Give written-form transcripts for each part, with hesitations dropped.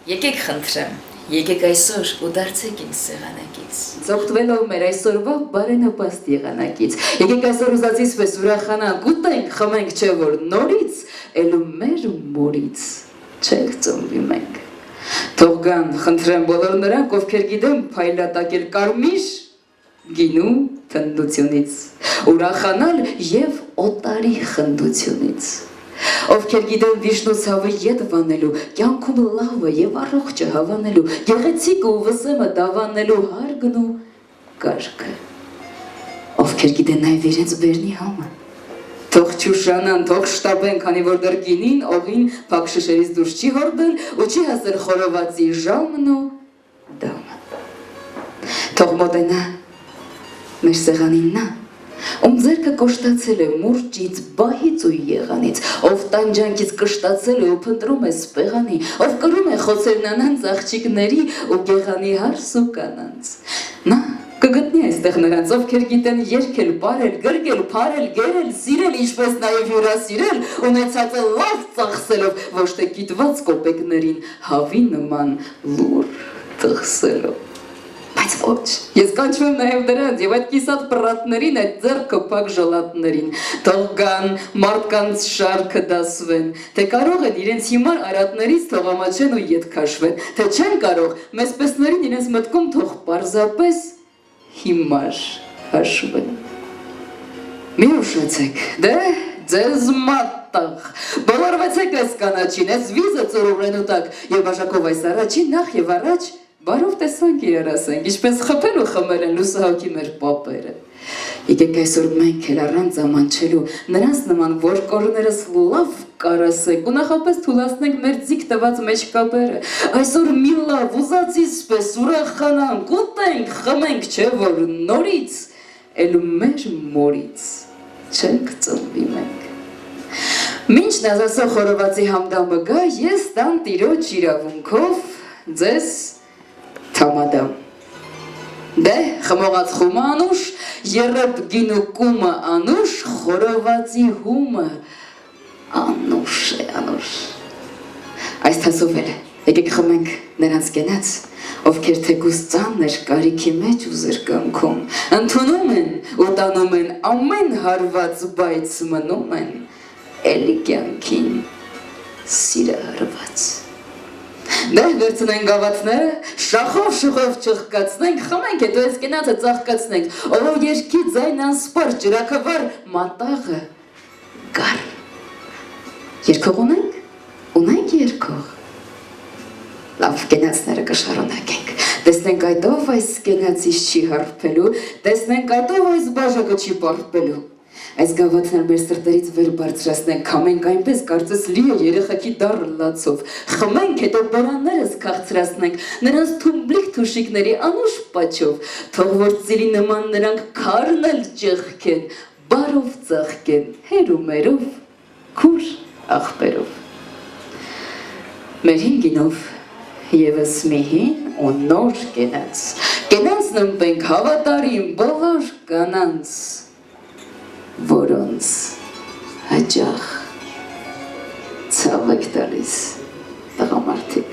Եկեք խնդրեմ, եկեք այսօր ու դարձեք ինձ սեղանակից։ Ձողտվելով մեր այսօրվա բարենպաստ եղանակից, եկեք այսօր ուզածից պես ուրախանանք, ուտենք, խմենք, չէ որ նորից, ելու մեր մորից չենք ծնվի մենք։ Թող գան, խնդրեմ բոլոր նրանք, ովքեր գիտեն փայլատակել կարմիր գինու թնդությունից, ուրախանալ և օտարի խնդությունից։ Ովքեր գիտեն վիշնու ցավը ետ վանելու, կյանքում լավը և առողջը հավանելու, գեղեցիկը ու վսեմը դավանելու հարգն ու կարգը։ Ովքեր գիտեն նաև իրենց բերնի համը, թող չուշանան, թող շտապեն, քանի որ դեռ գինին օղին փակ շշերից դուրս չի հորդել ու չի հասել խորովածի ժամն ու դամը։ Թող մոտենա մեր սեղանին նա, ում ձերքը կոշտացել է մուրճից, բահից ու եղանից, ով տանջանքից կշտացել է ու փնտրում է սպեղանի, ով կրում է խոցել նանանց աղջիկների ու գեղանի հարս ու կանանց։ Նա կգտնի այստեղ նրանց, ովքեր գիտեն երգել, պարել, գրկել, փարել, գերել, սիրել, ինչպես նաև հյուրասիրել, ունեցածը լավ ծախսելով, ոչ թե կիտված կոպեկներին հավի նման լուր թխսելով։ Բայց ոչ, ես կանչում եմ նաև դրանց և այդ կիսատ պռատներին, այդ ձեռքը փակ ժլատներին, թող գան, մարդկանց շարքը դասվեն, թե կարող են իրենց հիմար արատներից թող ամաչեն ու ետ քաշվեն, թե չեն կարող, մեզ պեսներին իրենց մտքում թող պարզապես հիմար հաշվեն։ Մի ուշացեք, դե ձեզ մատաղ, բոլորվեցեք այս կանաչին, այս վիզը ծորուրեն ու տակ, և բաժակով այս առաջին նախ և առաջ բարով տեսանք իրար ասենք, ինչպես խփել ու խմել են լուսահոգի մեր պապերը։ Եկեք այսօր մենք էլ առանց ամանչելու, նրանց նման որ կորներս լավ կարասենք ու նախապես թուլացնենք մեր ձիգ տված մեջկապերը, այսօր մի լավ ուզածից պես ուրախանանք, ուտենք, խմենք, չէ որ նորից, էլ մեր մորից չենք ծնվի մենք։ Մինչ նազասող խորովածի համդամը գա, ես տան տիրոջ իրավունքով ձեզ թամադամ։ Դե, խմողած խումը անուշ, երրբ գինու կումը անուշ, խորովածի հումը անուշ է անուշ։ Այս թասով էլ, եկեք խմենք նրանց կենաց, ովքեր թեկուս ծանր կարիքի մեջ ու զրկանքում, ընդունում են ու տանում են ամեն հարված, բայց մնում են էլի կյանքին սիրահարված։ Դե վերցնենք գավաթները, շախով շուխով չխկացնենք, խմենք, հետո այս կենացը ծաղկացնենք, ով երկի ձայն անսպար, ջրակավար մատաղը գար։ Երկող ունենք? Ունենք երկող։ Լավ կենացները կշարունակենք, տեսնենք այդով այս կենացից չի հարբելու, տեսնենք այդով այս բաժակը չի պարպելու։ Այս գավաթներ մեր սրտերից վեր բարձրացնենք, քամենք այնպես, կարծես լի է երեխաքի դառ լացով, խմենք, հետո բորաններս քաղցրացնենք, նրանց թումբլիկ թուշիկների անուշ պաչով, թող որ ծիրի նման նրանք քարն էլ ճեղքեն, բարով ծաղկեն, հեր ու մերով, քուր աղբերով։ Մեր հին գինով ևս մի հին ու նոր կենացն ըմպենք հավատարիմ բոլոր կանանց, որոնց հաճախ ցավ եք տալիս տղամարդիկ,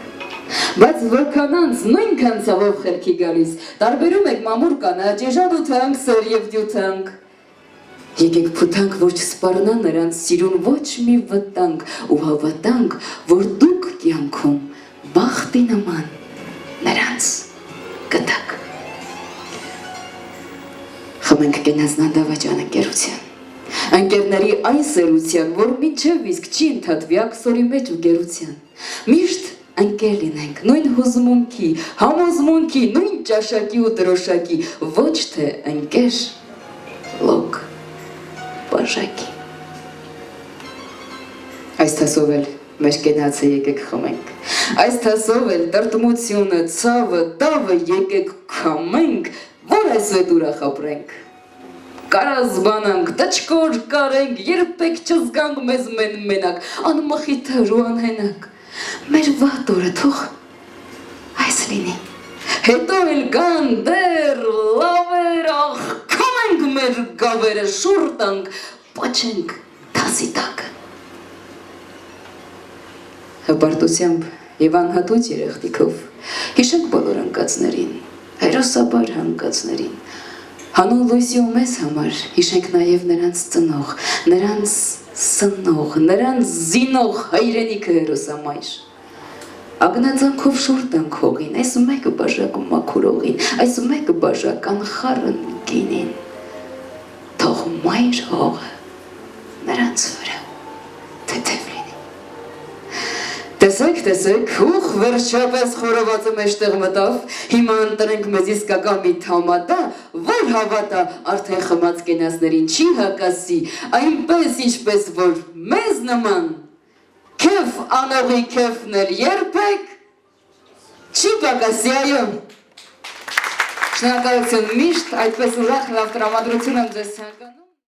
բայց որքանանց նույնքան ցավով խելքի գալիս, տարբերում եք մամուր կանաչ, էժան ու թանկ, սեր և դյութանք։ Եկեք փութանք, որ չսպառնա նրանց սիրուն ոչ մի վտանգ ու հավատանք, որ դուք կյանքում բախտի նման նրանց կտակ։ Խմենք կենացն անդավաճան ընկերության, ընկերների այն սերության, որ մինչև իսկ չի ընդհատվի աքսորի մեջ ու գերության, միշտ ընկեր լինենք, նույն հուզմունքի, համոզմունքի, նույն ճաշակի ու դրոշակի, ոչ թե ընկեր, լոկ, բաժակի։ Այս թասով էլ մեր կենացը եկեք խմենք, այս թասով էլ տրտմությունը, ցավը, տավը եկեք քամենք, որ այսուհետ ուրախ ապրենք։ Կարազբանանք, տճկոր կարենք, երբեք չզգանք մեզ մենակ, անմխիթար ու անհենակ, մեր վատ օրը թող այս լինի, հետո էլ կան դեր լավեր, աղքամենք մեր գավերը, շուր տանք, պաչենք թասի տակը։ Հպարտությամբ եւ անհատույց երեխտիկով հիշենք բոլոր անկածներին, հերոսաբար անկածներին, հանուն լույսի ու մեզ համար հիշենք նաեւ նրանց ծնող, նրանց սնող, նրանց զինող հայրենիքը հերոսամայր, ագնացանքով շուռ տանք հողին, այս մեկը բաժակում մաքուրողին, այս մեկը բաժական խառն գինին, թող մայր հողը նրանց վրա թեթև լինի։ Տեսեք, ուխ վերջապես խորովածը մեջտեղ մտավ, հիմա ընտրենք մեզ իսկական մի թամադա, որ հավատա արդեն խմած կենացներին չի հակասի, այնպես ինչպես որ մեզ նման քեֆ անողի քեֆն էլ երբեք չի պակասի, այո։ Շնորհակալություն, միշտ այդպես ուրախ լավ տրամադրություն եմ ձեզ ցանկանում։